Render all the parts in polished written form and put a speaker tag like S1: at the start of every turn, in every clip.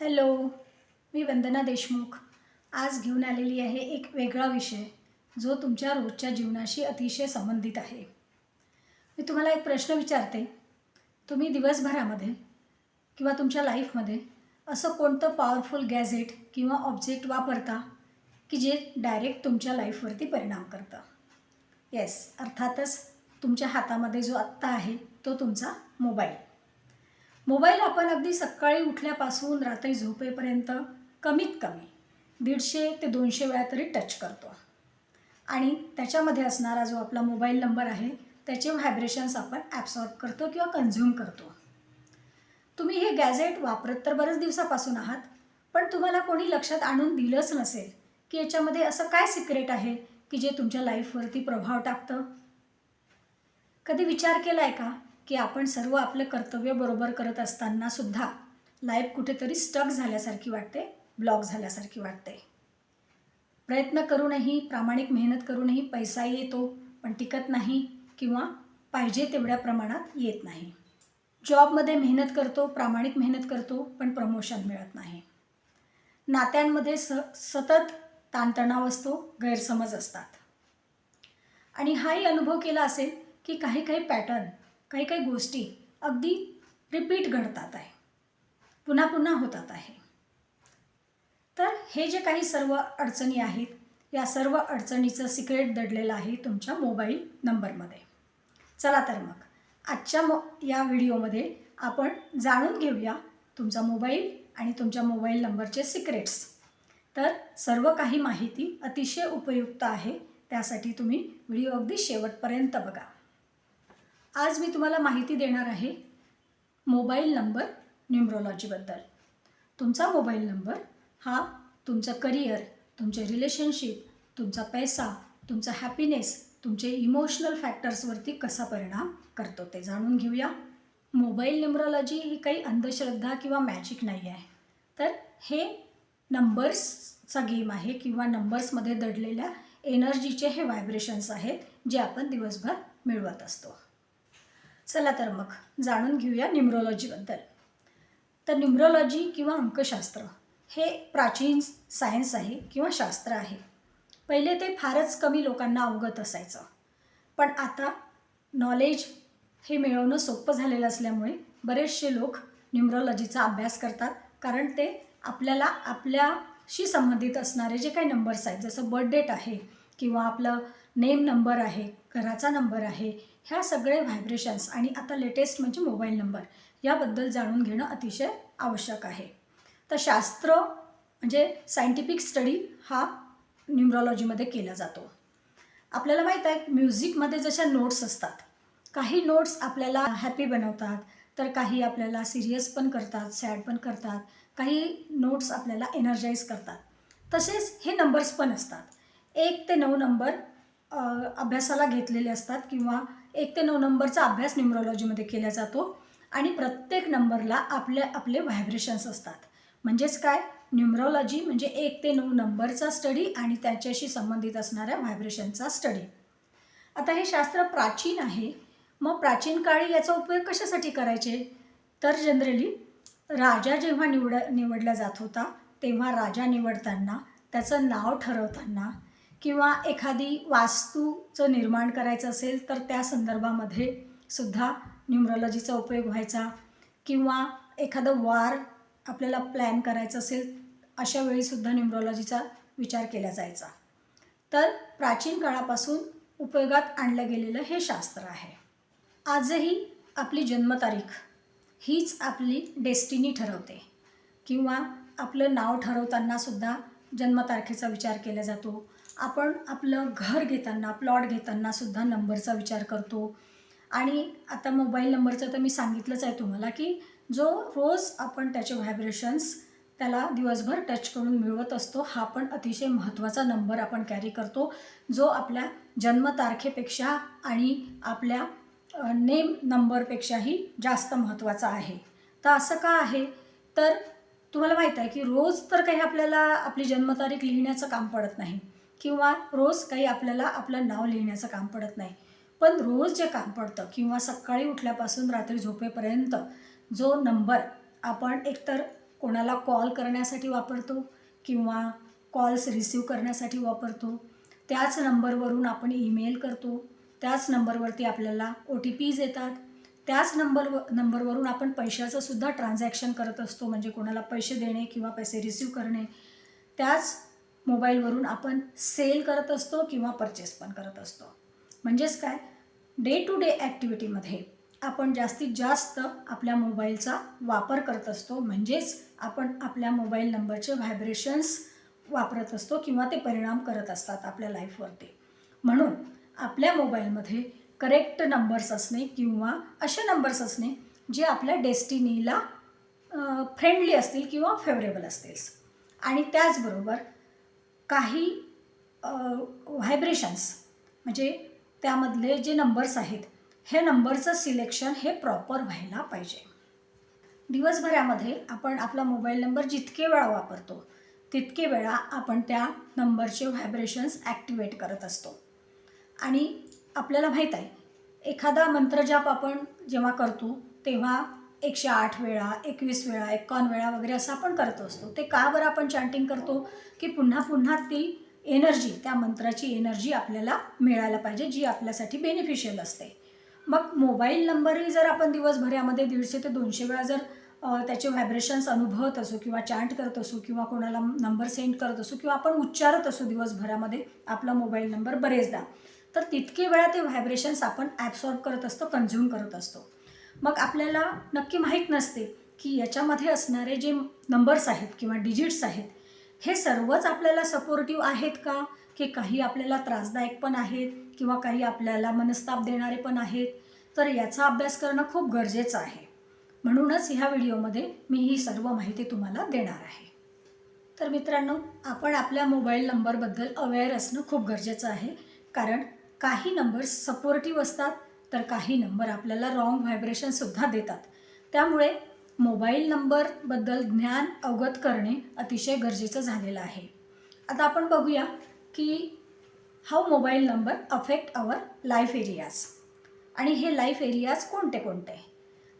S1: Hello, मी वंदना देशमुख आज घेऊन आलेली आहे एक वेगळा विषय जो तुमच्या रोजच्या जीवनाशी अतिशय संबंधित आहे. मी तुम्हाला एक प्रश्न विचारते. तुम्ही दिवसभरामध्ये किंवा तुमच्या लाईफमध्ये असं कोणतं पॉवरफुल गॅजेट किंवा ऑब्जेक्ट वापरता की जे डायरेक्ट तुमच्या लाईफवरती परिणाम करतं? येस, अर्थातच तुमच्या हातामध्ये जो आत्ता आहे तो तुमचा मोबाईल. मोबाईल आपण अगदी सकाळी उठल्यापासून रात्री झोपेपर्यंत कमीत कमी 150 ते 200 वेळा तरी टच करतो. आणि त्याच्यामध्ये असणारा जो आपला मोबाईल नंबर आहे त्याचे व्हायब्रेशन्स आपण ॲब्सॉर्ब करतो किंवा कन्झ्युम करतो. तुम्ही हे गॅजेट वापरत तर बरेच दिवसापासून आहात, पण तुम्हाला कोणी लक्षात आणून दिलंच नसेल की याच्यामध्ये असं काय सिक्रेट आहे की जे तुमच्या लाईफवरती प्रभाव टाकतं. कधी विचार केला आहे का की आपण सर्व आपलं कर्तव्य बरोबर करत असताना सुद्धा लाईफ कुठेतरी स्टक झाल्यासारखी वाटते, ब्लॉक झाल्यासारखी वाटते. प्रयत्न करूनही, प्रामाणिक मेहनत करूनही पैसा येतो पण टिकत नाही किंवा पाहिजे तेवढ्या प्रमाणात येत नाही. जॉबमध्ये मेहनत करतो, प्रामाणिक मेहनत करतो पण प्रमोशन मिळत नाही. नात्यांमध्ये सतत ताणतणाव असतो, गैरसमज असतात. आणि हाही अनुभव केला असेल की काही काही पॅटर्न, काही काही गोष्टी अगदी रिपीट घडतात आहे, पुन्हा पुन्हा होतात आहे. तर हे जे काही सर्व अडचणी आहेत, या सर्व अडचणीचं सिक्रेट दडलेलं आहे तुमच्या मोबाईल नंबरमध्ये. चला तर मग आजच्या या व्हिडिओमध्ये आपण जाणून घेऊया तुमचा मोबाईल आणि तुमच्या मोबाईल नंबरचे सिक्रेट्स. तर सर्व काही माहिती अतिशय उपयुक्त आहे, त्यासाठी तुम्ही व्हिडिओ अगदी शेवटपर्यंत बघा. आज मी तुम्हाला माहिती देणार आहे मोबाईल नंबर न्यूमरोलॉजीबद्दल. तुमचा मोबाईल नंबर हा तुमचं करिअर, तुमचे रिलेशनशिप, तुमचा पैसा, तुमचा हॅपीनेस, तुमचे इमोशनल फॅक्टर्सवरती कसा परिणाम करतो ते जाणून घेऊया. मोबाईल न्यूमरोलॉजी ही काही अंधश्रद्धा किंवा मॅजिक नाही आहे, तर हे नंबर्सचा गेम आहे किंवा नंबर्समध्ये दडलेल्या एनर्जीचे हे व्हायब्रेशन्स आहेत जे आपण दिवसभर मिळवत असतो. चला तर मग जाणून घेऊया न्यूमरोलॉजीबद्दल. तर न्यूमरोलॉजी किंवा अंकशास्त्र हे प्राचीन सायन्स आहे किंवा शास्त्र आहे. पहिले ते फारच कमी लोकांना अवगत असायचं, पण आता नॉलेज हे मिळवणं सोपं झालेलं असल्यामुळे बरेचसे लोक न्यूमरोलॉजीचा अभ्यास करतात, कारण ते आपल्याला आपल्याशी संबंधित असणारे जे काही नंबर्स आहेत, जसं बर्थ डेट आहे किंवा आपलं नेम नंबर आहे, घराचा नंबर आहे, ह्या सगळे व्हायब्रेशन्स आणि आता लेटेस्ट म्हणजे मोबाईल नंबर याबद्दल जाणून घेणं अतिशय आवश्यक आहे. तर शास्त्र म्हणजे सायंटिफिक स्टडी हा न्यूमरोलॉजीमध्ये केला जातो. आपल्याला माहीत आहे म्युझिकमध्ये जशा नोट्स असतात, काही नोट्स आपल्याला हॅपी बनवतात, तर काही आपल्याला सिरियस पण करतात, सॅड पण करतात, काही नोट्स आपल्याला एनर्जाइज करतात. तसेच हे नंबर्स पण असतात. 1 ते 9 नंबर अभ्यासाला घेतलेले असतात किंवा 1 ते 9 नंबरचा अभ्यास न्यूमरोलॉजीमध्ये केला जातो आणि प्रत्येक नंबरला आपले व्हायब्रेशन्स असतात. म्हणजेच काय, न्यूमरोलॉजी म्हणजे 1 ते 9 नंबरचा स्टडी आणि त्याच्याशी संबंधित असणाऱ्या व्हायब्रेशनचा स्टडी. आता हे शास्त्र प्राचीन आहे. मग प्राचीन काळी याचा उपयोग कशासाठी करायचे? तर जनरली राजा जेव्हा निवडला जात होता, तेव्हा राजा निवडताना, त्याचं नाव ठरवताना किंवा एखादी वास्तूचं निर्माण करायचं असेल तर त्या संदर्भामध्ये सुद्धा न्यूमरोलॉजीचा उपयोग व्हायचा, किंवा एखादं वार आपल्याला प्लॅन करायचं असेल अशा वेळीसुद्धा न्यूमरोलॉजीचा विचार केला जायचा. तर प्राचीन काळापासून उपयोगात आणलं गेलेलं हे शास्त्र आहे. आजही आपली जन्मतारीख हीच आपली डेस्टिनी ठरवते, किंवा आपलं नाव ठरवतानासुद्धा जन्मतारखेचा विचार केला जातो. आपण आपलं घर घेताना, प्लॉट घेतानासुद्धा नंबरचा विचार करतो. आणि आता मोबाईल नंबरचं तर मी सांगितलंच आहे तुम्हाला की जो रोज आपण त्याचे व्हायब्रेशन्स त्याला दिवसभर टच करून मिळवत असतो, हा पण अतिशय महत्त्वाचा नंबर आपण कॅरी करतो, जो आपल्या जन्मतारखेपेक्षा आणि आपल्या नेम नंबरपेक्षाही जास्त महत्त्वाचा आहे. तर असं का आहे? तर तुम्हाला माहीत आहे की रोज तर काही आपल्याला आपली जन्मतारीख लिहिण्याचं काम पडत नाही, किंवा रोज काही आपल्याला आपलं नाव लिहिण्याचं काम पडत नाही. पण रोज जे काम पडतं किंवा सकाळी उठल्यापासून रात्री झोपेपर्यंत जो नंबर आपण एकतर कोणाला कॉल करण्यासाठी वापरतो किंवा कॉल्स रिसीव करण्यासाठी वापरतो. त्याच नंबरवरून आपण ईमेल करतो. त्याच नंबरवरती आपल्याला OTPs येतात. त्याच नंबरवरून आपण पैशाचं सुद्धा ट्रान्झॅक्शन करत असतो, म्हणजे कोणाला पैसे देणे किंवा पैसे रिसीव करणे. त्याच मोबाईलवरून आपण सेल करत असतो किंवा परचेस पण करत असतो. म्हणजेच काय, डे टू डे ॲक्टिव्हिटीमध्ये आपण जास्तीत जास्त आपल्या मोबाईलचा वापर करत असतो. म्हणजेच आपण आपल्या मोबाईल नंबरचे व्हायब्रेशन्स वापरत असतो किंवा ते परिणाम करत असतात आपल्या लाईफवरती. म्हणून आपल्या मोबाईलमध्ये करेक्ट नंबर्स असणे किंवा असे नंबर्स असणे जे आपल्या डेस्टिनीला फ्रेंडली असतील किंवा फेवरेबल असतील. आणि त्याचबरोबर काही व्हायब्रेशन्स म्हणजे त्यामधले जे नंबर्स आहेत, हे नंबरचं सिलेक्शन हे प्रॉपर व्हायला पाहिजे. दिवसभरामध्ये आपण आपला मोबाईल नंबर जितके वेळा वापरतो तितके वेळा आपण त्या नंबरचे व्हायब्रेशन्स ॲक्टिवेट करत असतो. आणि आपल्याला माहीत आहे, एखादा मंत्रजाप आपण जेव्हा करतो तेव्हा 108 वेळा, 21 वेळा, 51 वेळा वगैरे असं आपण करत असतो. ते का बरं आपण चॅन्टिंग करतो की पुन्हा पुन्हा ती एनर्जी, त्या मंत्राची एनर्जी आपल्याला मिळायला पाहिजे, जी आपल्यासाठी बेनिफिशियल असते. मग मोबाईल नंबरही जर आपण दिवसभरामध्ये 150 ते 200 वेळा जर त्याचे व्हायब्रेशन्स अनुभवत असू किंवा चॅन्ट करत असू किंवा कोणाला नंबर सेंड करत असू किंवा आपण उच्चारत असू दिवसभरामध्ये आपला मोबाईल नंबर बरेचदा, तर तितके वेळा ते व्हायब्रेशन्स आपण ॲब्सॉर्ब करत असतो, कन्झ्युम करत असतो. मग आपल्याला नक्की माहीत नसते की याच्यामध्ये असणारे जे नंबर्स आहेत किंवा डिजिट्स आहेत, हे सर्वच आपल्याला सपोर्टिव्ह आहेत का, की काही आपल्याला त्रासदायक पण आहेत किंवा काही आपल्याला मनस्ताप देणारे पण आहेत. तर याचा अभ्यास करणं खूप गरजेचं आहे. म्हणूनच ह्या व्हिडिओमध्ये मी ही सर्व माहिती तुम्हाला देणार आहे. तर मित्रांनो, आपण आपल्या मोबाईल नंबरबद्दल अवेअर असणं खूप गरजेचं आहे. कारण काही नंबर्स सपोर्टिव्ह असतात तर काही नंबर आपल्याला रॉंग व्हायब्रेशनसुद्धा देतात. त्यामुळे मोबाईल नंबरबद्दल ज्ञान अवगत करणे अतिशय गरजेचं झालेलं आहे. आता आपण बघूया की how mobile number affect our life areas. आणि हे लाईफ एरियाज कोणते कोणते,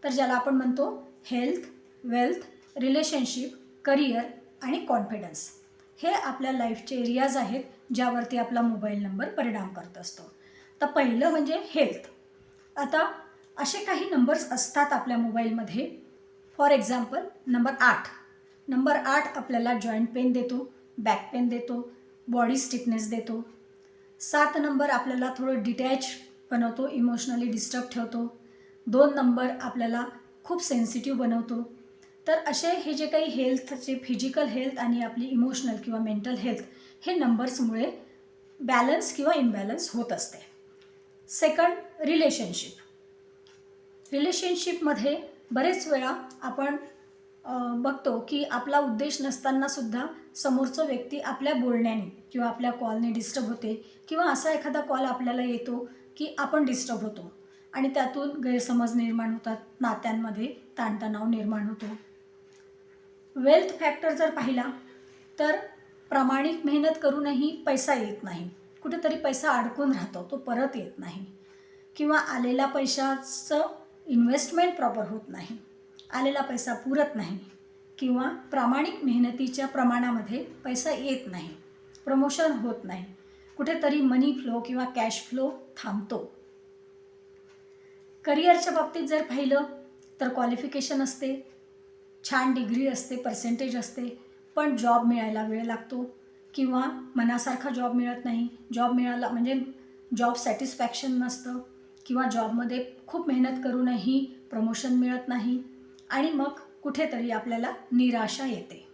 S1: तर ज्याला आपण म्हणतो हेल्थ, वेल्थ, रिलेशनशिप, करिअर आणि कॉन्फिडन्स. हे आपल्या लाईफचे एरियाज आहेत ज्यावरती आपला मोबाईल नंबर परिणाम करत असतो. तर पहिलं म्हणजे हेल्थ. आता असे काही नंबर्स असतात आपल्या मोबाईलमध्ये. For example number 8. नंबर 8 आपल्याला जॉईंट पेन देतो, बॅक पेन देतो, बॉडी स्टिफनेस देतो. 7 नंबर आपल्याला थोडं डिटॅच बनवतो, इमोशनली डिस्टर्ब ठेवतो. 2 नंबर आपल्याला खूप सेन्सिटिव्ह बनवतो. तर असे हे जे काही हेल्थचे, फिजिकल हेल्थ आणि आपली इमोशनल किंवा मेंटल हेल्थ, हे नंबर्समुळे बॅलन्स किंवा इम्बॅलन्स होत असते. Second, relationship. रिलेशनशिपमध्ये बरेच वेळा आपण बघतो की आपला उद्देश नसतानासुद्धा समोरचं व्यक्ती आपल्या बोलण्याने किंवा आपल्या कॉलने डिस्टर्ब होते किंवा असा एखादा कॉल आपल्याला येतो की आपण डिस्टर्ब होतो आणि त्यातून गैरसमज निर्माण होतात, नात्यांमध्ये ताणतणाव निर्माण होतो. वेल्थ फॅक्टर जर पाहिला तर प्रामाणिक मेहनत करूनही पैसा येत नाही, कुठेतरी पैसा अडकून राहतो, तो परत येत नाही किंवा आलेला पैशाचं इन्व्हेस्टमेंट प्रॉपर होत नाही, आलेला पैसा पुरत नाही किंवा प्रामाणिक मेहनतीच्या प्रमाणामध्ये पैसा येत नाही, प्रमोशन होत नाही, कुठेतरी मनी फ्लो किंवा कॅश फ्लो थांबतो. करिअरच्या बाबतीत जर पाहिलं तर क्वालिफिकेशन असते, छान डिग्री असते, पर्सेंटेज असते, पण जॉब मिळायला वेळ लागतो किंवा मनासारखा जॉब मिळत नाही. जॉब मिळाला म्हणजे जॉब सॅटिस्फॅक्शन नसतं किंवा जॉबमध्ये खूप मेहनत करूनही प्रमोशन मिळत नाही आणि मग कुठेतरी आपल्याला निराशा येते.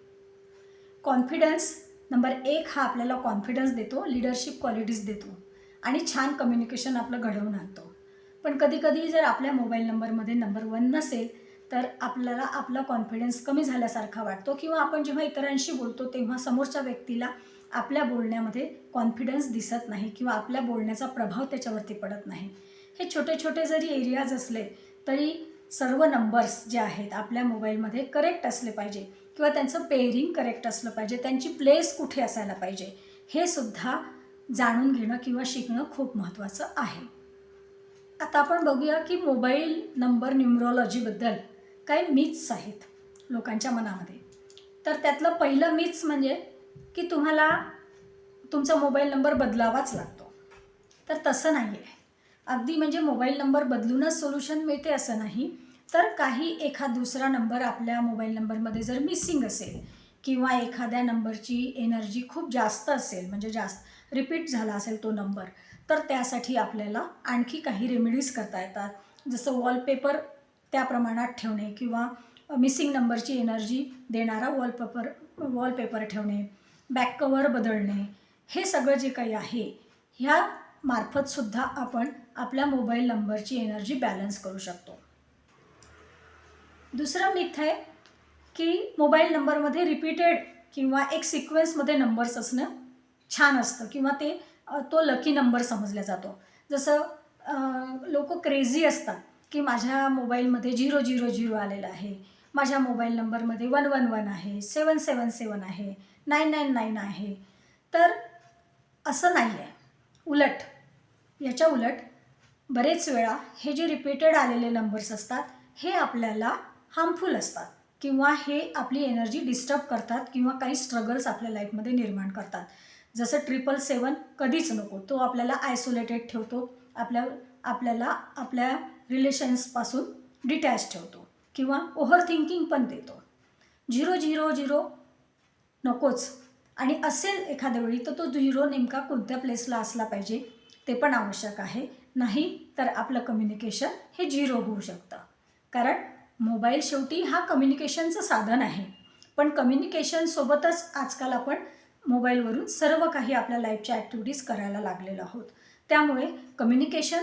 S1: कॉन्फिडन्स नंबर 1 हा आपल्याला कॉन्फिडन्स देतो, लिडरशिप क्वालिटीज देतो आणि छान कम्युनिकेशन आपलं घडवून आणतो. पण कधीकधी जर आपल्या मोबाईल नंबरमध्ये नंबर 1 नसेल तर आपल्याला आपला कॉन्फिडन्स कमी झाल्यासारखा वाटतो किंवा आपण जेव्हा इतरांशी बोलतो तेव्हा समोरच्या व्यक्तीला आपल्या बोलण्यामध्ये कॉन्फिडन्स दिसत नाही किंवा आपल्या बोलण्याचा प्रभाव त्याच्यावरती पडत नाही. हे छोटे छोटे जरी एरियाज असले तरी सर्व नंबर्स जे आहेत आपल्या मोबाईलमध्ये करेक्ट असले पाहिजे किंवा त्यांचं पेअरिंग करेक्ट असलं पाहिजे, त्यांची प्लेस कुठे असायला पाहिजे हे सुद्धा जाणून घेणं किंवा शिकणं खूप महत्त्वाचं आहे. आता आपण बघूया की मोबाईल नंबर न्यूमरॉलॉजीबद्दल काही मिथ्स आहेत लोकांच्या मनामध्ये. तर त्यातलं पहिलं मीच म्हणजे की तुम्हाला तुमचा मोबाईल नंबर बदलावाच लागतो. तर तसं नाही आहे. अगदी म्हणजे मोबाईल नंबर बदलूनच सोल्युशन मिळते असं नाही. तर काही एखाद दुसरा नंबर आपल्या मोबाईल नंबरमध्ये जर मिसिंग असेल किंवा एखाद्या नंबरची एनर्जी खूप जास्त असेल, म्हणजे जास्त रिपीट झाला असेल तो नंबर, तर त्यासाठी आपल्याला आणखी काही रेमेडीज करता येतात. जसं वॉलपेपर त्या प्रमाणात ठेवणे किंवा मिसिंग नंबरची एनर्जी देणारा वॉलपेपर ठेवणे, बॅक कवर बदलणे, हे सगळं जे काही आहे ह्या मार्फतसुद्धा आपण आपल्या मोबाईल नंबरची एनर्जी बॅलन्स करू शकतो. दुसरं मिथ आहे की मोबाईल नंबरमध्ये रिपीटेड किंवा एक सिक्वेन्समध्ये नंबर्स असणं छान असतं किंवा तो लकी नंबर समजला जातो. जसं लोक क्रेझी असतात की माझ्या मोबाईलमध्ये 000 आलेलं आहे, माझ्या मोबाईल नंबरमध्ये 111 आहे, 777 आहे, 999 आहे. तर असं नाही आहे. याच्या उलट बरेच वेळा हे जे रिपीटेड आलेले नंबर्स असतात हे आपल्याला हार्मफुल असतात किंवा हे आपली एनर्जी डिस्टर्ब करतात किंवा काही स्ट्रगल्स आपल्या लाईफमध्ये निर्माण करतात. जसं 777 कधीच नको. तो आपल्याला आयसोलेटेड ठेवतो, आपल्याला आपल्या रिलेशन्सपासून डिटॅच ठेवतो किंवा ओव्हर थिंकिंग पण देतो. 000 नकोच. आणि असेल एखाद्या वेळी तर तो 0 नेमका कोणत्या प्लेसला असला पाहिजे ते पण आवश्यक आहे. नाही तर आपलं कम्युनिकेशन हे 0 होऊ शकतं. कारण मोबाईल शेवटी हा कम्युनिकेशनचं साधन आहे. पण कम्युनिकेशनसोबतच आजकाल आपण मोबाईलवरून सर्व काही आपल्या लाईफच्या ॲक्टिव्हिटीज करायला लागलेलो आहोत. त्यामुळे कम्युनिकेशन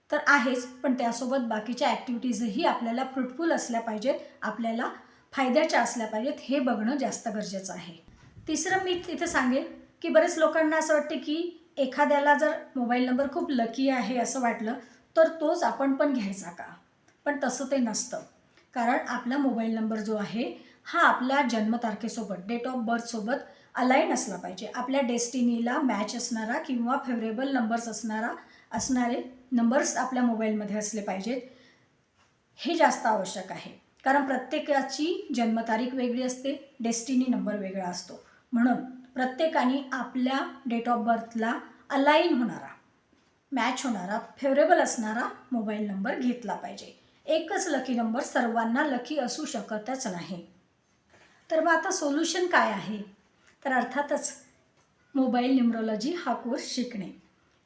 S1: तर आहेच, पण त्यासोबत बाकीच्या ॲक्टिव्हिटीजही आपल्याला फ्रुटफुल असल्या पाहिजेत, आपल्याला फायद्याच्या असल्या पाहिजेत, हे बघणं जास्त गरजेचं आहे. तिसरं मी इथे सांगेन की बरेच लोकांना असं वाटते की एखाद्याला जर मोबाईल नंबर खूप लकी आहे असं वाटलं तर तोच आपण पण घ्यायचा का? पण तसं ते नसतं. कारण आपला मोबाईल नंबर जो आहे हा आपल्या जन्मतारखेसोबत, डेट ऑफ बर्थसोबत अलाईन असला पाहिजे. आपल्या डेस्टिनीला मॅच असणारा किंवा फेवरेबल नंबर्स असणारे नंबर्स आपल्या मोबाईलमध्ये असले पाहिजेत. हे जास्त आवश्यक आहे. कारण प्रत्येकाची जन्मतारीख वेगळी असते, डेस्टिनी नंबर वेगळा असतो. म्हणून प्रत्येकाने आपल्या डेट ऑफ बर्थला अलाईन होणारा, मॅच होणारा, फेवरेबल असणारा मोबाईल नंबर घेतला पाहिजे. एकच लकी नंबर सर्वांना लकी असू शकतच नाही. तर मग आता सोल्युशन काय आहे? तर अर्थातच मोबाईल न्यूमरोलॉजी हा कोर्स शिकणे.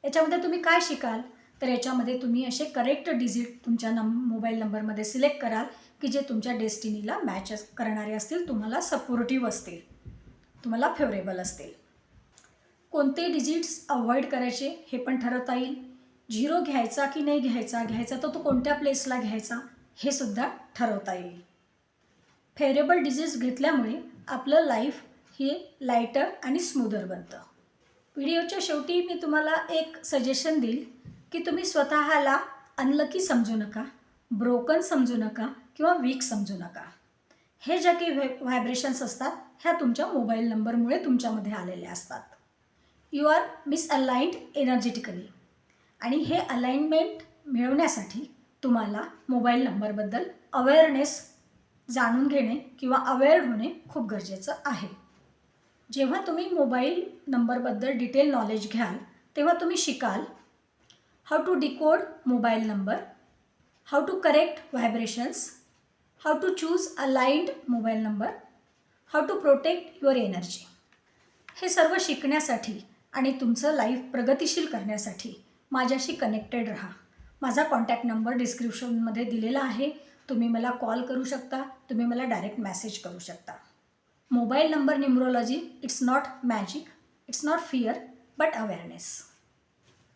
S1: याच्यामध्ये तुम्ही काय शिकाल? तर याच्यामध्ये तुम्ही असे करेक्ट डिजिट तुमच्या मोबाईल नंबरमध्ये सिलेक्ट कराल की जे तुमच्या डेस्टिनीला मॅच करणारे असतील, तुम्हाला सपोर्टिव्ह असतील, तुम्हाला फेवरेबल असतील. कोणते डिजिट्स अवॉइड करायचे हे पण ठरवता येईल. 0 घ्यायचा की नाही घ्यायचा तर तो कोणत्या प्लेसला घ्यायचा हे सुद्धा ठरवता येईल. फेवरेबल डिजिट्स घेतल्यामुळे आपलं लाईफ हे लाईटर आणि स्मूदर बनतं. व्हिडिओच्या शेवटी मी तुम्हाला एक सजेशन देईल की तुम्ही स्वतःला अनलकी समजू नका, ब्रोकन समजू नका किंवा वीक समजू नका. हे ज्या काही व्हायब्रेशन्स असतात ह्या तुमच्या मोबाईल नंबरमुळे तुमच्यामध्ये आलेल्या असतात. You are misaligned energetically. आणि हे अलाइनमेंट मिळवण्यासाठी तुम्हाला मोबाईल नंबरबद्दल अवेअरनेस जाणून घेणे किंवा अवेअर होणे खूप गरजेचं आहे. जेव्हा तुम्ही मोबाईल नंबरबद्दल डिटेल नॉलेज घ्याल तेव्हा तुम्ही शिकाल how to decode mobile number, how to correct vibrations, how to choose aligned mobile number, how to protect your energy. हे सर्व शिकण्यासाठी आणि तुमचं लाईफ प्रगतिशील करण्यासाठी माझ्याशी कनेक्टेड राहा. माझा कॉन्टॅक्ट नंबर डिस्क्रिप्शनमध्ये दिलेला आहे. तुम्ही मला कॉल करू शकता, तुम्ही मला डायरेक्ट मेसेज करू शकता. Mobile number numerology it's not magic, it's not fear but awareness.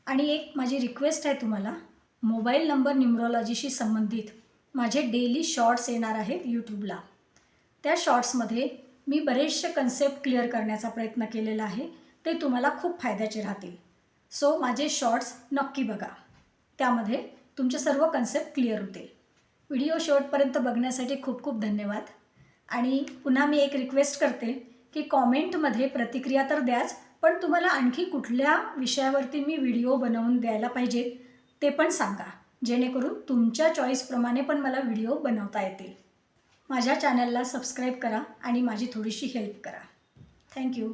S1: आणि एक माझी रिक्वेस्ट आहे तुम्हाला, मोबाईल नंबर न्यूमरोलॉजीशी संबंधित माझे डेली शॉर्ट्स येणार आहेत यूट्यूबला. त्या शॉर्ट्समध्ये मी बरेचसे कन्सेप्ट क्लिअर करण्याचा प्रयत्न केलेला आहे. ते तुम्हाला खूप फायद्याचे राहतील. सो माझे शॉर्ट्स नक्की बघा, त्यामध्ये तुमचे सर्व कन्सेप्ट क्लिअर होतील. व्हिडिओ शेवटपर्यंत बघण्यासाठी खूप खूप धन्यवाद. आणि पुन्हा मी एक रिक्वेस्ट करते की कॉमेंटमध्ये प्रतिक्रिया तर द्याच, पण तुम्हाला आणखी कुठल्या विषयावरती मी व्हिडिओ बनवून द्यायला पाहिजेत ते पण सांगा, जेणेकरून तुमच्या चॉईसप्रमाणे पण मला व्हिडिओ बनवता येतील. माझ्या चॅनलला सबस्क्राईब करा आणि माझी थोडीशी हेल्प करा. थँक्यू.